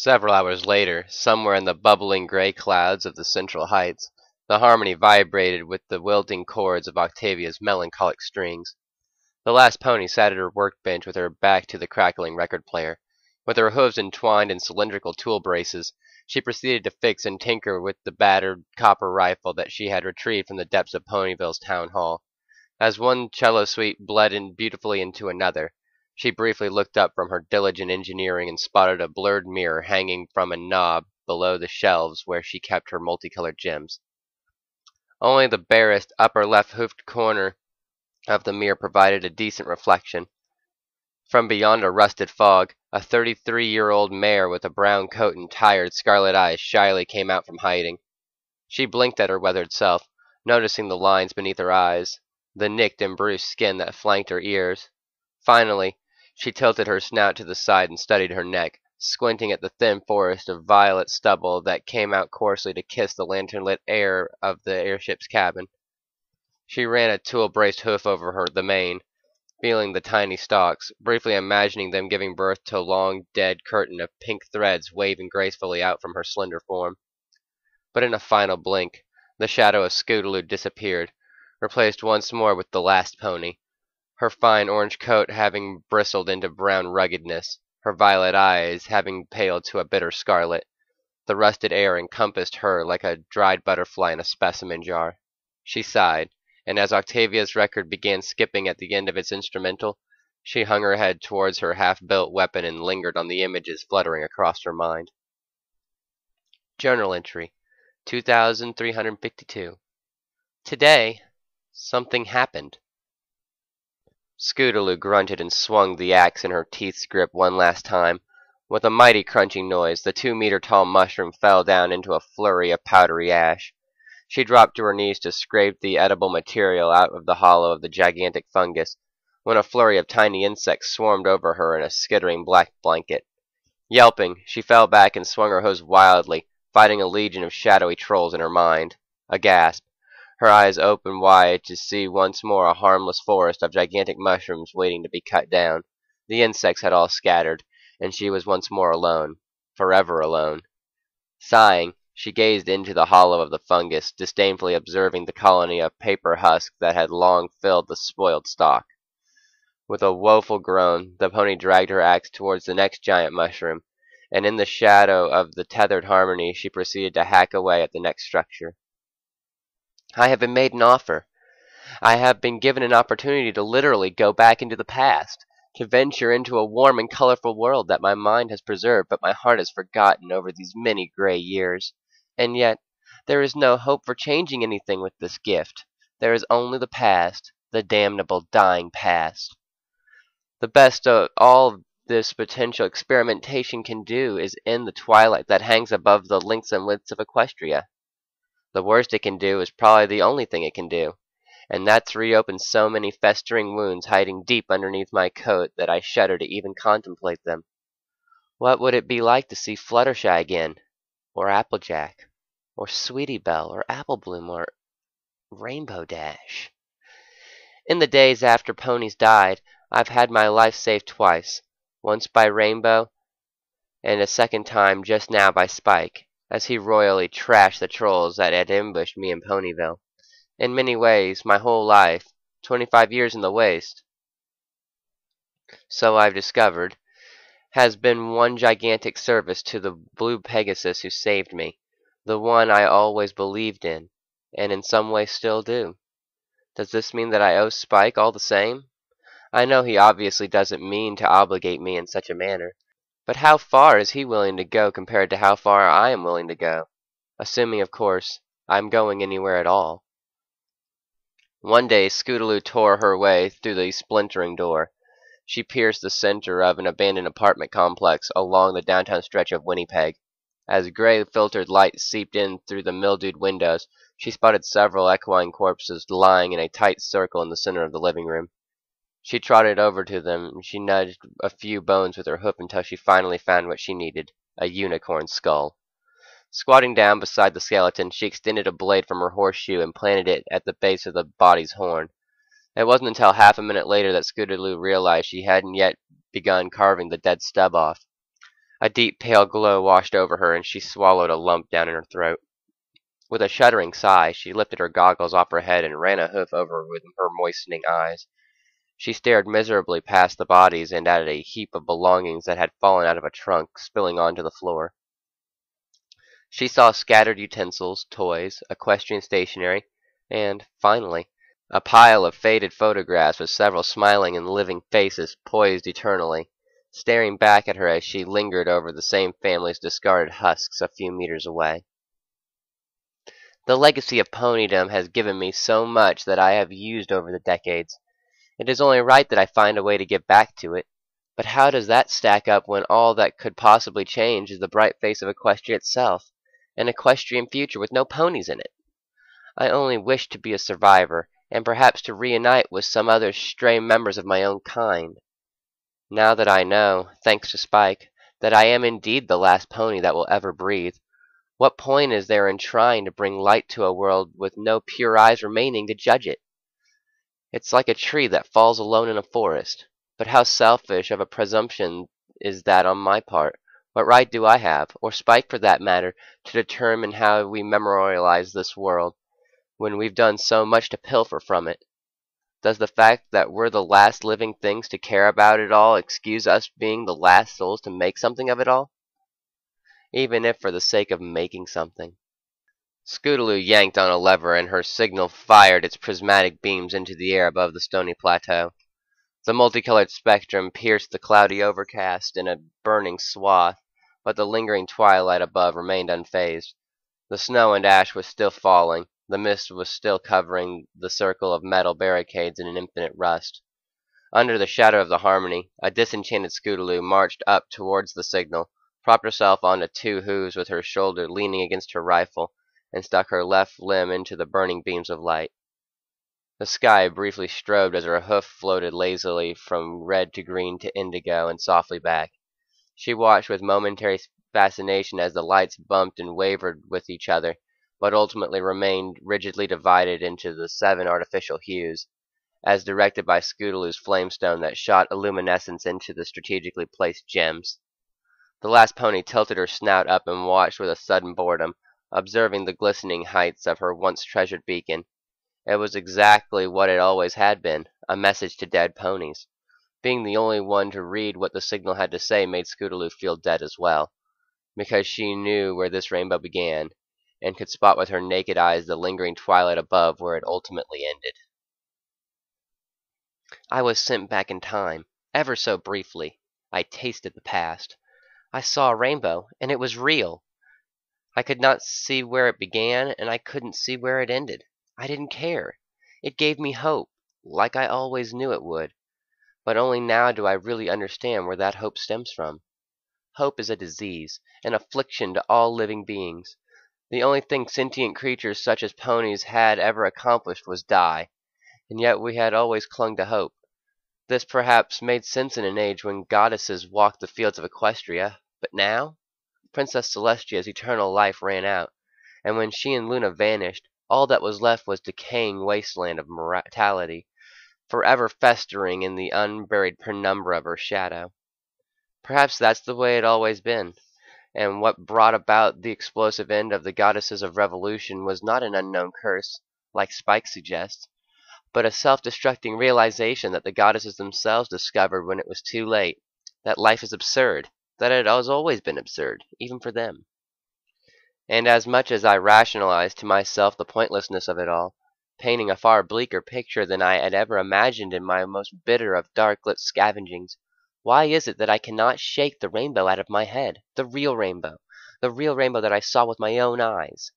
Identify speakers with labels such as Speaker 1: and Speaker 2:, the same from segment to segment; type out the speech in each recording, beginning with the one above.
Speaker 1: Several hours later, somewhere in the bubbling gray clouds of the Central Heights, the harmony vibrated with the wilting chords of Octavia's melancholic strings. The last pony sat at her workbench with her back to the crackling record player. With her hooves entwined in cylindrical tool braces, she proceeded to fix and tinker with the battered copper rifle that she had retrieved from the depths of Ponyville's town hall. As one cello suite bled in beautifully into another, she briefly looked up from her diligent engineering and spotted a blurred mirror hanging from a knob below the shelves where she kept her multicolored gems. Only the barest upper left hoofed corner of the mirror provided a decent reflection. From beyond a rusted fog, a 33-year-old mare with a brown coat and tired scarlet eyes shyly came out from hiding. She blinked at her weathered self, noticing the lines beneath her eyes, the nicked and bruised skin that flanked her ears. Finally, she tilted her snout to the side and studied her neck, squinting at the thin forest of violet stubble that came out coarsely to kiss the lantern-lit air of the airship's cabin. She ran a tool-braced hoof over the mane, feeling the tiny stalks, briefly imagining them giving birth to a long, dead curtain of pink threads waving gracefully out from her slender form. But in a final blink, the shadow of Scootaloo disappeared, replaced once more with the last pony, her fine orange coat having bristled into brown ruggedness, her violet eyes having paled to a bitter scarlet. The rusted air encompassed her like a dried butterfly in a specimen jar. She sighed, and as Octavia's record began skipping at the end of its instrumental, she hung her head towards her half-built weapon and lingered on the images fluttering across her mind. Journal entry 2352. Today, something happened. Scootaloo grunted and swung the axe in her teeth's grip one last time. With a mighty crunching noise, the 2-meter-tall mushroom fell down into a flurry of powdery ash. She dropped to her knees to scrape the edible material out of the hollow of the gigantic fungus, when a flurry of tiny insects swarmed over her in a skittering black blanket. Yelping, she fell back and swung her hose wildly, fighting a legion of shadowy trolls in her mind. A gasp. Her eyes opened wide to see once more a harmless forest of gigantic mushrooms waiting to be cut down. The insects had all scattered, and she was once more alone. Forever alone. Sighing, she gazed into the hollow of the fungus, disdainfully observing the colony of paper husk that had long filled the spoiled stalk. With a woeful groan, the pony dragged her axe towards the next giant mushroom, and in the shadow of the tethered harmony she proceeded to hack away at the next structure. I have been made an offer. I have been given an opportunity to literally go back into the past, to venture into a warm and colorful world that my mind has preserved but my heart has forgotten over these many gray years. And yet, there is no hope for changing anything with this gift. There is only the past, the damnable dying past. The best of all this potential experimentation can do is end the twilight that hangs above the links and widths of Equestria. The worst it can do is probably the only thing it can do, and that's reopen so many festering wounds hiding deep underneath my coat that I shudder to even contemplate them. What would it be like to see Fluttershy again, or Applejack, or Sweetie Belle, or Applebloom, or Rainbow Dash? In the days after Ponies died, I've had my life saved twice, once by Rainbow, and a second time just now by Spike, as he royally trashed the trolls that had ambushed me in Ponyville. In many ways, my whole life, 25 years in the waste, so I've discovered, has been one gigantic service to the blue Pegasus who saved me, the one I always believed in, and in some way still do. Does this mean that I owe Spike all the same? I know he obviously doesn't mean to obligate me in such a manner, but how far is he willing to go compared to how far I am willing to go? Assuming, of course, I'm going anywhere at all. One day, Scootaloo tore her way through the splintering door. She pierced the center of an abandoned apartment complex along the downtown stretch of Winnipeg. As gray filtered light seeped in through the mildewed windows, she spotted several equine corpses lying in a tight circle in the center of the living room. She trotted over to them, and she nudged a few bones with her hoof until she finally found what she needed, a unicorn skull. Squatting down beside the skeleton, she extended a blade from her horseshoe and planted it at the base of the body's horn. It wasn't until half a minute later that Scootaloo realized she hadn't yet begun carving the dead stub off. A deep pale glow washed over her, and she swallowed a lump down in her throat. With a shuddering sigh, she lifted her goggles off her head and ran a hoof over with her moistening eyes. She stared miserably past the bodies and at a heap of belongings that had fallen out of a trunk, spilling onto the floor. She saw scattered utensils, toys, equestrian stationery, and, finally, a pile of faded photographs with several smiling and living faces poised eternally, staring back at her as she lingered over the same family's discarded husks a few meters away. The legacy of ponydom has given me so much that I have used over the decades. It is only right that I find a way to give back to it. But how does that stack up when all that could possibly change is the bright face of Equestria itself, an equestrian future with no ponies in it? I only wish to be a survivor, and perhaps to reunite with some other stray members of my own kind. Now that I know, thanks to Spike, that I am indeed the last pony that will ever breathe, what point is there in trying to bring light to a world with no pure eyes remaining to judge it? It's like a tree that falls alone in a forest. But how selfish of a presumption is that on my part? What right do I have, or Spike for that matter, to determine how we memorialize this world, when we've done so much to pilfer from it? Does the fact that we're the last living things to care about it all excuse us being the last souls to make something of it all? Even if for the sake of making something. Scootaloo yanked on a lever, and her signal fired its prismatic beams into the air above the stony plateau. The multicolored spectrum pierced the cloudy overcast in a burning swath, but the lingering twilight above remained unfazed. The snow and ash was still falling. The mist was still covering the circle of metal barricades in an infinite rust. Under the shadow of the harmony, a disenchanted Scootaloo marched up towards the signal, propped herself onto two hooves with her shoulder leaning against her rifle, and stuck her left limb into the burning beams of light. The sky briefly strobed as her hoof floated lazily from red to green to indigo and softly back. She watched with momentary fascination as the lights bumped and wavered with each other, but ultimately remained rigidly divided into the 7 artificial hues, as directed by Scootaloo's flamestone that shot illuminescence into the strategically placed gems. The last pony tilted her snout up and watched with a sudden boredom, observing the glistening heights of her once treasured beacon. It was exactly what it always had been, a message to dead ponies. Being the only one to read what the signal had to say made Scootaloo feel dead as well, because she knew where this rainbow began, and could spot with her naked eyes the lingering twilight above where it ultimately ended. I was sent back in time, ever so briefly. I tasted the past. I saw a rainbow, and it was real. I could not see where it began, and I couldn't see where it ended. I didn't care. It gave me hope, like I always knew it would. But only now do I really understand where that hope stems from. Hope is a disease, an affliction to all living beings. The only thing sentient creatures such as ponies had ever accomplished was die, and yet we had always clung to hope. This perhaps made sense in an age when goddesses walked the fields of Equestria, but now? Princess Celestia's eternal life ran out, and when she and Luna vanished, all that was left was decaying wasteland of mortality, forever festering in the unburied penumbra of her shadow. Perhaps that's the way it always been, and what brought about the explosive end of the goddesses of revolution was not an unknown curse, like Spike suggests, but a self-destructing realization that the goddesses themselves discovered when it was too late, that life is absurd, that it has always been absurd, even for them. And as much as I rationalized to myself the pointlessness of it all, painting a far bleaker picture than I had ever imagined in my most bitter of dark-lit scavengings, why is it that I cannot shake the rainbow out of my head, the real rainbow that I saw with my own eyes?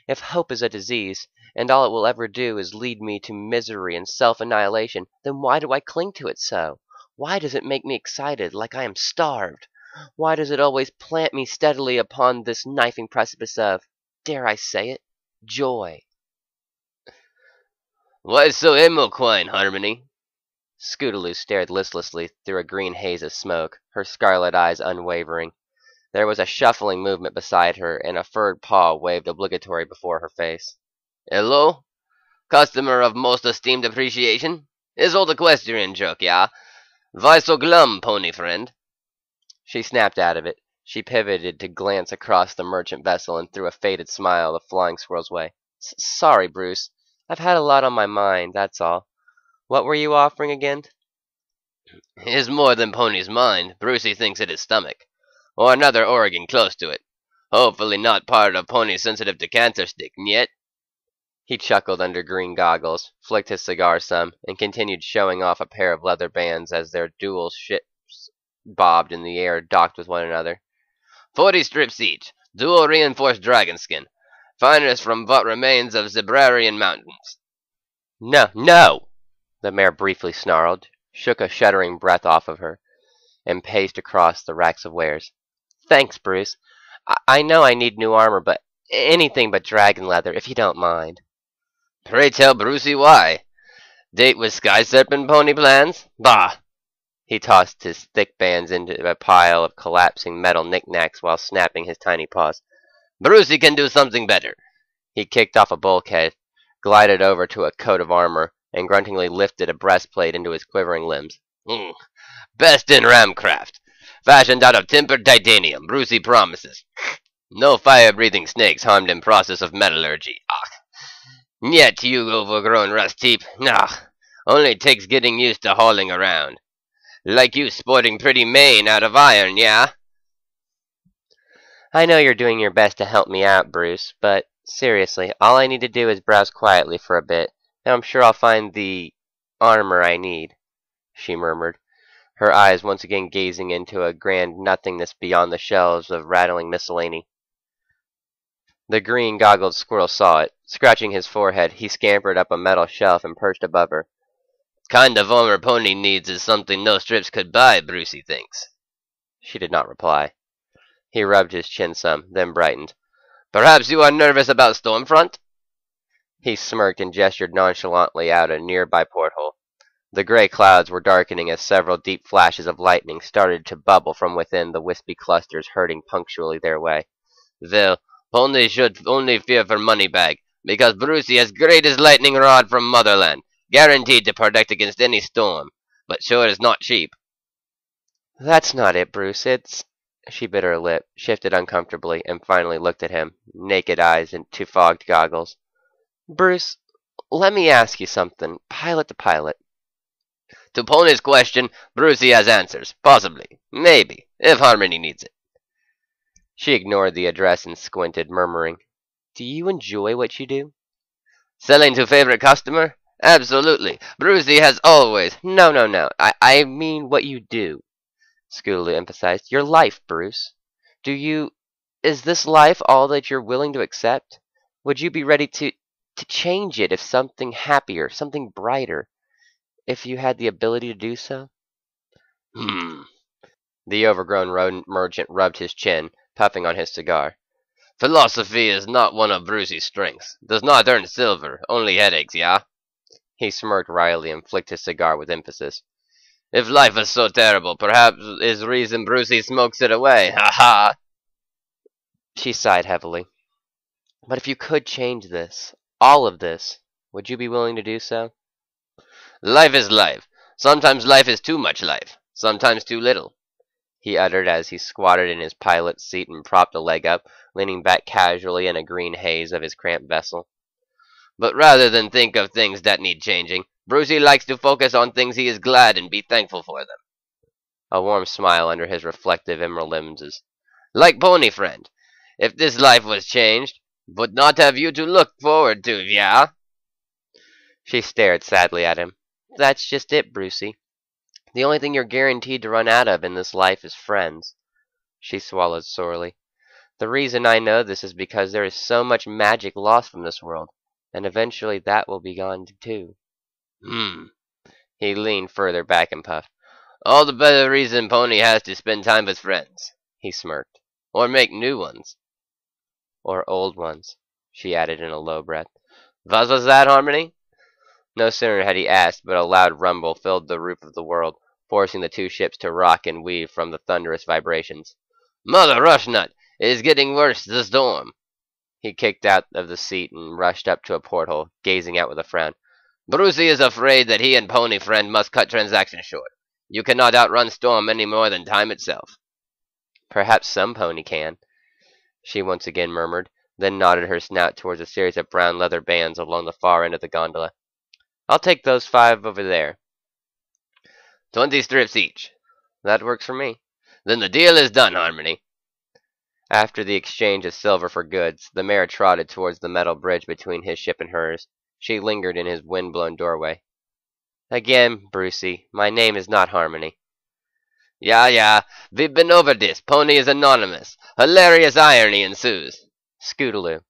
Speaker 1: If hope is a disease, and all it will ever do is lead me to misery and self-annihilation, then why do I cling to it so? Why does it make me excited, like I am starved? Why does it always plant me steadily upon this knifing precipice of, dare I say it, joy?
Speaker 2: Why so eloquent, Harmony?
Speaker 1: Scootaloo stared listlessly through a green haze of smoke, her scarlet eyes unwavering. There was a shuffling movement beside her, and a furred paw waved obligatory before her face.
Speaker 2: Hello? Customer of most esteemed appreciation? Is old equestrian joke, yeah? Why so glum, pony friend?
Speaker 1: She snapped out of it. She pivoted to glance across the merchant vessel and threw a faded smile the flying squirrel's way. Sorry, Bruce. I've had a lot on my mind, that's all. What were you offering again?
Speaker 2: Is more than Pony's mind. Brucey thinks it is stomach. Or another organ close to it. Hopefully not part of Pony sensitive to cancer stick, yet.
Speaker 1: He chuckled under green goggles, flicked his cigar some, and continued showing off a pair of leather bands as their dual ships bobbed in the air, docked with one another.
Speaker 2: 40 strips each. Dual reinforced dragon skin. Finest from what remains of Zibrarian mountains.
Speaker 1: No, no! The mare briefly snarled, shook a shuddering breath off of her, and paced across the racks of wares. Thanks, Bruce. I know I need new armor, but anything but dragon leather, if you don't mind.
Speaker 2: Pray tell Brucey why. Date with Sky Serpent Pony plans? Bah!
Speaker 1: He tossed his thick bands into a pile of collapsing metal knickknacks while snapping his tiny paws.
Speaker 2: Brucey can do something better.
Speaker 1: He kicked off a bulkhead, glided over to a coat of armor, and gruntingly lifted a breastplate into his quivering limbs.
Speaker 2: Best in ramcraft. Fashioned out of tempered titanium, Brucey promises. No fire-breathing snakes harmed in process of metallurgy. Yet, you overgrown rust heap. Only takes getting used to hauling around. Like you sporting pretty mane out of iron, yeah?
Speaker 1: I know you're doing your best to help me out, Bruce, but seriously, all I need to do is browse quietly for a bit, and I'm sure I'll find the armor I need, she murmured, her eyes once again gazing into a grand nothingness beyond the shelves of rattling miscellany. The green-goggled squirrel saw it. Scratching his forehead, he scampered up a metal shelf and perched above her.
Speaker 2: Kind of armor Pony needs is something no strips could buy, Brucey thinks.
Speaker 1: She did not reply. He rubbed his chin some, then brightened.
Speaker 2: Perhaps you are nervous about Stormfront?
Speaker 1: He smirked and gestured nonchalantly out a nearby porthole. The gray clouds were darkening as several deep flashes of lightning started to bubble from within the wispy clusters hurtling punctually their way.
Speaker 2: Well, Pony should only fear for Moneybag, because Brucey has greatest lightning rod from Motherland, guaranteed to protect against any storm, but sure is not cheap.
Speaker 1: That's not it, Bruce, it's... She bit her lip, shifted uncomfortably, and finally looked at him, naked eyes into fogged goggles. Bruce, let me ask you something, pilot to pilot.
Speaker 2: To Pony's question, Brucey has answers. Possibly. Maybe. If Harmony needs it.
Speaker 1: She ignored the address and squinted, murmuring, Do you enjoy what you do?
Speaker 2: Selling to favorite customer? Absolutely. Brucey has always...
Speaker 1: No. I mean what you do. Scootaloo emphasized. Your life, Bruce. Is this life all that you're willing to accept? Would you be ready to change it if something happier, something brighter, if you had the ability to do so? The overgrown merchant rubbed his chin, puffing on his cigar.
Speaker 2: Philosophy is not one of Brucey's strengths. Does not earn silver, only headaches, yeah?
Speaker 1: He smirked wryly and flicked his cigar with emphasis.
Speaker 2: If life is so terrible, perhaps is reason Brucey smokes it away. Ha ha!
Speaker 1: She sighed heavily. But if you could change this, all of this, would you be willing to do so?
Speaker 2: Life is life. Sometimes life is too much life. Sometimes too little,
Speaker 1: he uttered as he squatted in his pilot's seat and propped a leg up, leaning back casually in a green haze of his cramped vessel.
Speaker 2: But rather than think of things that need changing, Brucey likes to focus on things he is glad and be thankful for them.
Speaker 1: A warm smile under his reflective emerald lenses.
Speaker 2: Like Pony Friend. If this life was changed, would not have you to look forward to, yeah?
Speaker 1: She stared sadly at him. That's just it, Brucey. The only thing you're guaranteed to run out of in this life is friends. She swallowed sorely. The reason I know this is because there is so much magic lost from this world, and eventually that will be gone too.
Speaker 2: He leaned further back and puffed. All the better reason Pony has to spend time with friends, he smirked. Or make new ones.
Speaker 1: Or old ones, she added in a low breath.
Speaker 2: What was that, Harmony?
Speaker 1: No sooner had he asked, but a loud rumble filled the roof of the world, forcing the two ships to rock and weave from the thunderous vibrations.
Speaker 2: Mother Rushnut! It is getting worse, the storm.
Speaker 1: He kicked out of the seat and rushed up to a porthole, gazing out with a frown.
Speaker 2: Brucey is afraid that he and Pony Friend must cut transactions short. You cannot outrun storm any more than time itself.
Speaker 1: Perhaps some pony can, she once again murmured, then nodded her snout towards a series of brown leather bands along the far end of the gondola. I'll take those 5 over there.
Speaker 2: 20 strips each.
Speaker 1: That works for me.
Speaker 2: Then the deal is done, Harmony.
Speaker 1: After the exchange of silver for goods, the mare trotted towards the metal bridge between his ship and hers. She lingered in his wind-blown doorway. Again, Brucey, my name is not Harmony.
Speaker 2: Yeah, we've been over this. Pony is anonymous. Hilarious irony ensues.
Speaker 1: Scootaloo.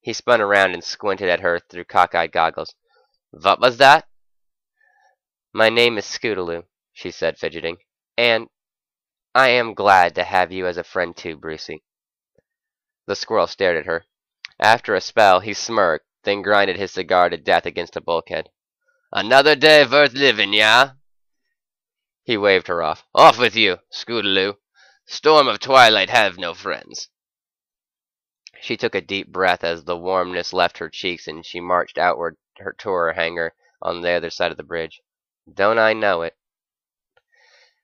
Speaker 1: He spun around and squinted at her through cockeyed goggles.
Speaker 2: What was that?
Speaker 1: My name is Scootaloo, she said, fidgeting. And I am glad to have you as a friend too, Brucey. The squirrel stared at her. After a spell, he smirked, then grinded his cigar to death against a bulkhead.
Speaker 2: Another day worth living, yeah?
Speaker 1: He waved her off.
Speaker 2: Off with you, Scootaloo. Storm of twilight have no friends.
Speaker 1: She took a deep breath as the warmness left her cheeks and she marched outward to her hangar on the other side of the bridge. Don't I know it?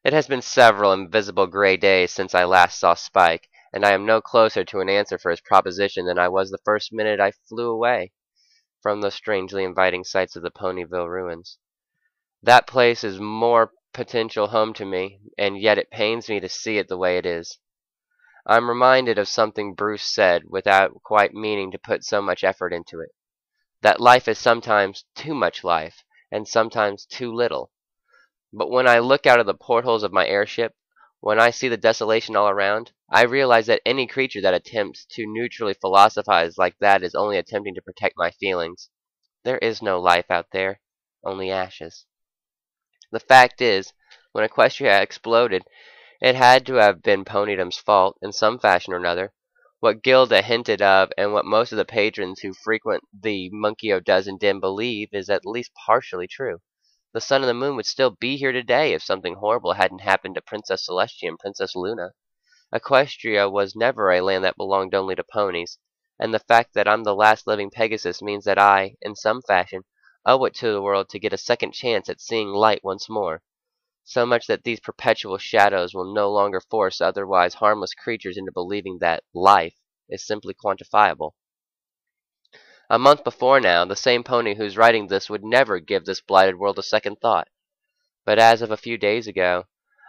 Speaker 1: It has been several invisible gray days since I last saw Spike, and I am no closer to an answer for his proposition than I was the first minute I flew away from those strangely inviting sights of the Ponyville ruins. That place is more potential home to me, and yet it pains me to see it the way it is. I'm reminded of something Bruce said without quite meaning to put so much effort into it. That life is sometimes too much life, and sometimes too little. But when I look out of the portholes of my airship, when I see the desolation all around, I realize that any creature that attempts to neutrally philosophize like that is only attempting to protect my feelings. There is no life out there, only ashes. The fact is, when Equestria exploded, it had to have been Ponydom's fault, in some fashion or another. What Gilda hinted of, and what most of the patrons who frequent the Monkey o' Dozen Den believe, is at least partially true. The sun and the moon would still be here today if something horrible hadn't happened to Princess Celestia and Princess Luna. Equestria was never a land that belonged only to ponies, and the fact that I'm the last living Pegasus means that I, in some fashion, owe it to the world to get a second chance at seeing light once more. So much that these perpetual shadows will no longer force otherwise harmless creatures into believing that life is simply quantifiable. A month before now, the same pony who's writing this would never give this blighted world a second thought. But as of a few days ago,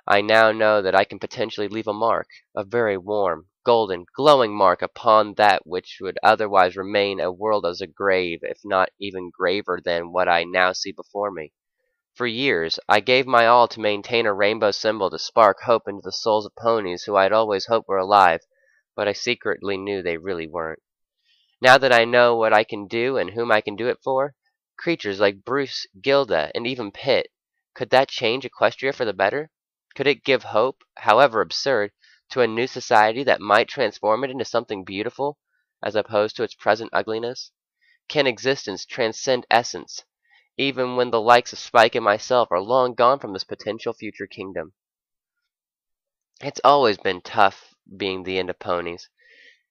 Speaker 1: I now know that I can potentially leave a mark, a very warm, golden, glowing mark upon that which would otherwise remain a world as a grave, if not even graver than what I now see before me. For years, I gave my all to maintain a rainbow symbol to spark hope into the souls of ponies who I'd always hoped were alive, but I secretly knew they really weren't. Now that I know what I can do and whom I can do it for, creatures like Bruce, Gilda, and even Pitt, could that change Equestria for the better? Could it give hope, however absurd, to a new society that might transform it into something beautiful, as opposed to its present ugliness? Can existence transcend essence, even when the likes of Spike and myself are long gone from this potential future kingdom? It's always been tough being the end of ponies.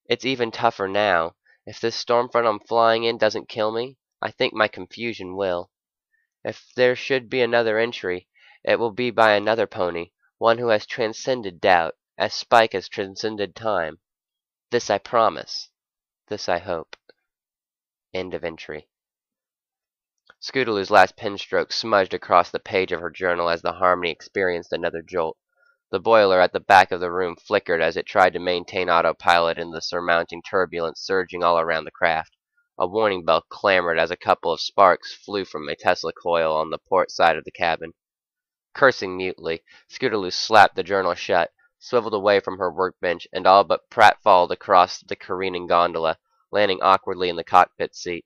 Speaker 1: It's even tougher now. If this storm front I'm flying in doesn't kill me, I think my confusion will. If there should be another entry, it will be by another pony, one who has transcended doubt, as Spike has transcended time. This I promise. This I hope. End of entry. Scootaloo's last pen stroke smudged across the page of her journal as the Harmony experienced another jolt. The boiler at the back of the room flickered as it tried to maintain autopilot in the surmounting turbulence surging all around the craft. A warning bell clamored as a couple of sparks flew from a Tesla coil on the port side of the cabin. Cursing mutely, Scootaloo slapped the journal shut, swiveled away from her workbench, and all but pratfalled across the careening gondola, landing awkwardly in the cockpit seat.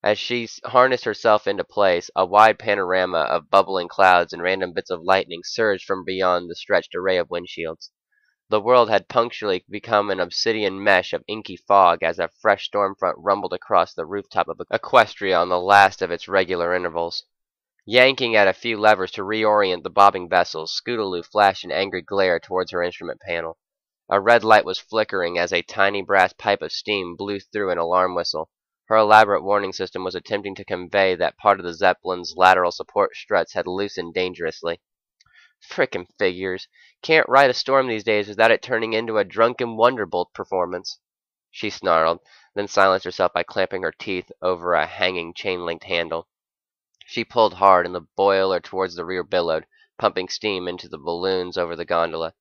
Speaker 1: As she harnessed herself into place, a wide panorama of bubbling clouds and random bits of lightning surged from beyond the stretched array of windshields. The world had punctually become an obsidian mesh of inky fog as a fresh storm front rumbled across the rooftop of Equestria on the last of its regular intervals. Yanking at a few levers to reorient the bobbing vessels, Scootaloo flashed an angry glare towards her instrument panel. A red light was flickering as a tiny brass pipe of steam blew through an alarm whistle. Her elaborate warning system was attempting to convey that part of the Zeppelin's lateral support struts had loosened dangerously. Frickin' figures. Can't ride a storm these days without it turning into a drunken Wonderbolt performance, she snarled, then silenced herself by clamping her teeth over a hanging chain-linked handle. She pulled hard, and the boiler towards the rear billowed, pumping steam into the balloons over the gondola.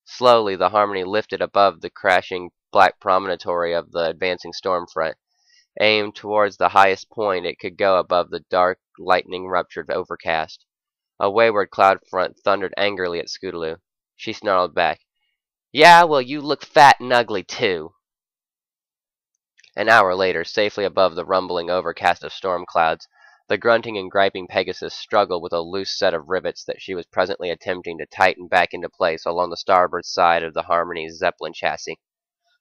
Speaker 1: Slowly, the Harmony lifted above the crashing black promontory of the advancing storm front, aimed towards the highest point it could go above the dark, lightning-ruptured overcast. A wayward cloud front thundered angrily at Scootaloo. She snarled back, "Yeah, well, you look fat and ugly, too." An hour later, safely above the rumbling overcast of storm clouds, the grunting and griping Pegasus struggled with a loose set of rivets that she was presently attempting to tighten back into place along the starboard side of the Harmony's Zeppelin chassis.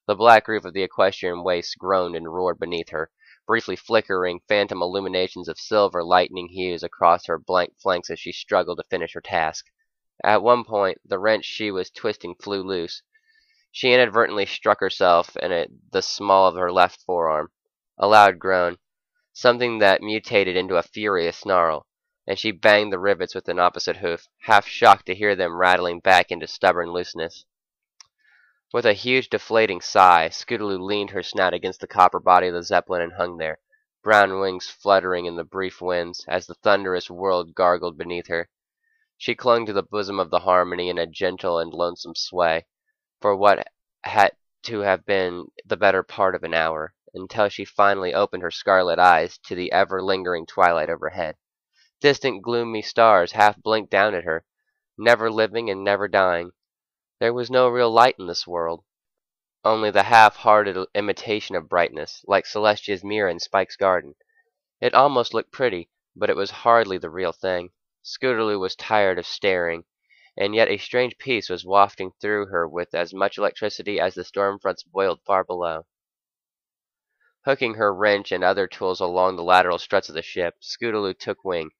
Speaker 1: The black roof of the equestrian waist groaned and roared beneath her, briefly flickering phantom illuminations of silver lightning hues across her blank flanks as she struggled to finish her task. At one point, the wrench she was twisting flew loose. She inadvertently struck herself in the small of her left forearm. A loud groan, something that mutated into a furious snarl, and she banged the rivets with an opposite hoof, half shocked to hear them rattling back into stubborn looseness. With a huge deflating sigh, Scootaloo leaned her snout against the copper body of the Zeppelin and hung there, brown wings fluttering in the brief winds as the thunderous world gargled beneath her. She clung to the bosom of the Harmony in a gentle and lonesome sway, for what had to have been the better part of an hour, until she finally opened her scarlet eyes to the ever-lingering twilight overhead. Distant gloomy stars half blinked down at her, never living and never dying. There was no real light in this world, only the half-hearted imitation of brightness, like Celestia's mirror in Spike's garden. It almost looked pretty, but it was hardly the real thing. Scootaloo was tired of staring, and yet a strange peace was wafting through her with as much electricity as the storm fronts boiled far below. Hooking her wrench and other tools along the lateral struts of the ship, Scootaloo took wing,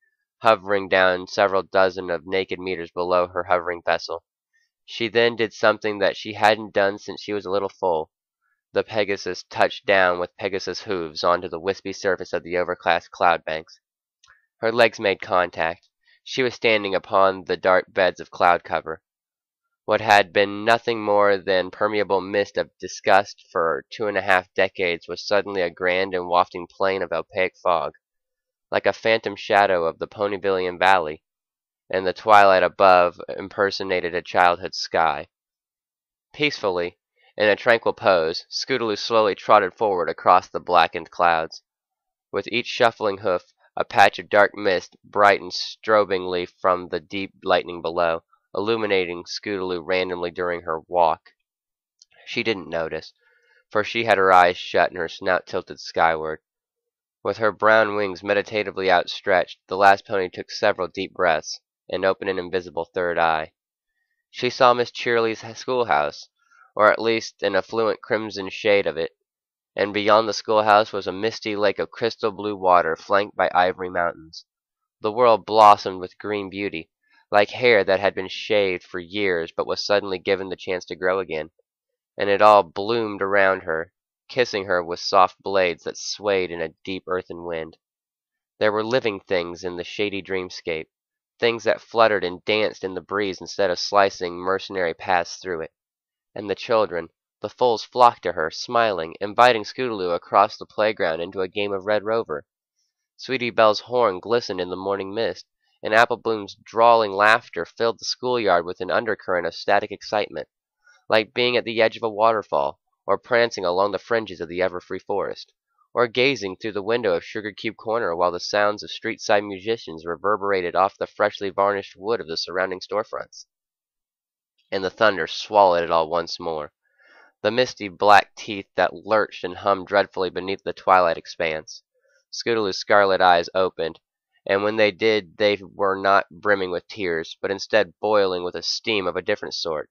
Speaker 1: hovering down several dozen of naked meters below her hovering vessel. She then did something that she hadn't done since she was a little foal. The Pegasus touched down with Pegasus hooves onto the wispy surface of the overcast cloud banks. Her legs made contact. She was standing upon the dark beds of cloud cover. What had been nothing more than permeable mist of disgust for 2.5 decades was suddenly a grand and wafting plain of opaque fog, like a phantom shadow of the Ponyvillian Valley, and the twilight above impersonated a childhood sky. Peacefully, in a tranquil pose, Scootaloo slowly trotted forward across the blackened clouds. With each shuffling hoof, a patch of dark mist brightened strobingly from the deep lightning below, illuminating Scootaloo randomly during her walk. She didn't notice, for she had her eyes shut and her snout tilted skyward. With her brown wings meditatively outstretched, the last pony took several deep breaths, and opened an invisible third eye. She saw Miss Cheerily's schoolhouse, or at least an affluent crimson shade of it, and beyond the schoolhouse was a misty lake of crystal blue water flanked by ivory mountains. The world blossomed with green beauty, like hair that had been shaved for years but was suddenly given the chance to grow again, and it all bloomed around her, kissing her with soft blades that swayed in a deep earthen wind. There were living things in the shady dreamscape, things that fluttered and danced in the breeze instead of slicing mercenary paths through it. And the children, the foals flocked to her, smiling, inviting Scootaloo across the playground into a game of Red Rover. Sweetie Belle's horn glistened in the morning mist, and Apple Bloom's drawling laughter filled the schoolyard with an undercurrent of static excitement, like being at the edge of a waterfall, or prancing along the fringes of the ever-free forest, or gazing through the window of Sugar Cube Corner while the sounds of street-side musicians reverberated off the freshly varnished wood of the surrounding storefronts. And the thunder swallowed it all once more, the misty black teeth that lurched and hummed dreadfully beneath the twilight expanse. Scootaloo's scarlet eyes opened, and when they did they were not brimming with tears, but instead boiling with a steam of a different sort,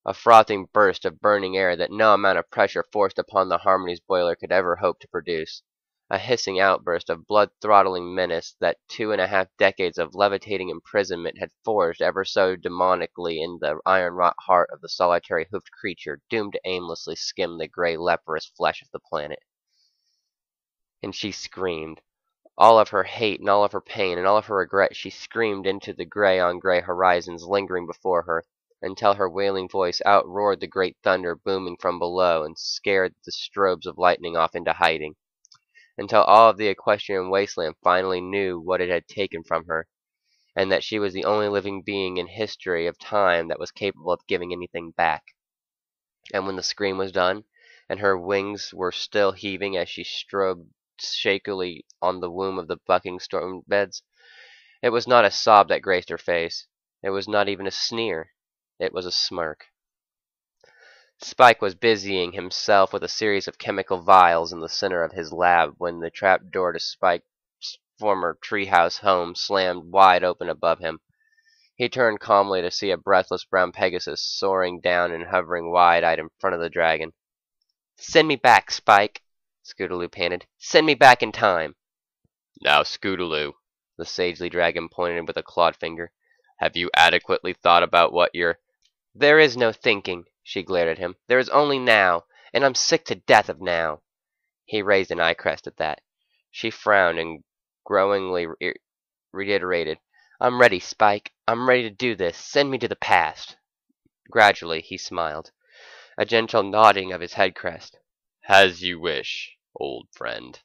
Speaker 1: a frothing burst of burning air that no amount of pressure forced upon the Harmony's boiler could ever hope to produce, a hissing outburst of blood-throttling menace that 2.5 decades of levitating imprisonment had forged ever so demonically in the iron-wrought heart of the solitary hoofed creature doomed to aimlessly skim the gray leprous flesh of the planet. And she screamed, All of her hate and all of her pain and all of her regret she screamed into the gray-on-gray horizons lingering before her, until her wailing voice outroared the great thunder booming from below and scared the strobes of lightning off into hiding, until all of the equestrian wasteland finally knew what it had taken from her, and that she was the only living being in history of time that was capable of giving anything back. And when the scream was done, and her wings were still heaving as she strode shakily on the womb of the bucking storm beds, it was not a sob that graced her face. It was not even a sneer. It was a smirk. Spike was busying himself with a series of chemical vials in the center of his lab when the trap door to Spike's former treehouse home slammed wide open above him. He turned calmly to see a breathless brown Pegasus soaring down and hovering wide-eyed in front of the dragon. "Send me back, Spike," Scootaloo panted. "Send me back in time."
Speaker 2: Now, Scootaloo,
Speaker 1: The sagely dragon pointed with a clawed finger.
Speaker 2: have you adequately thought about what you're...
Speaker 1: "There is no thinking," she glared at him. "There is only now, and I'm sick to death of now." He raised an eye crest at that. She frowned and growingly reiterated, "I'm ready, Spike. I'm ready to do this. Send me to the past." Gradually, he smiled, a gentle nodding of his head crest.
Speaker 2: As you wish, old friend.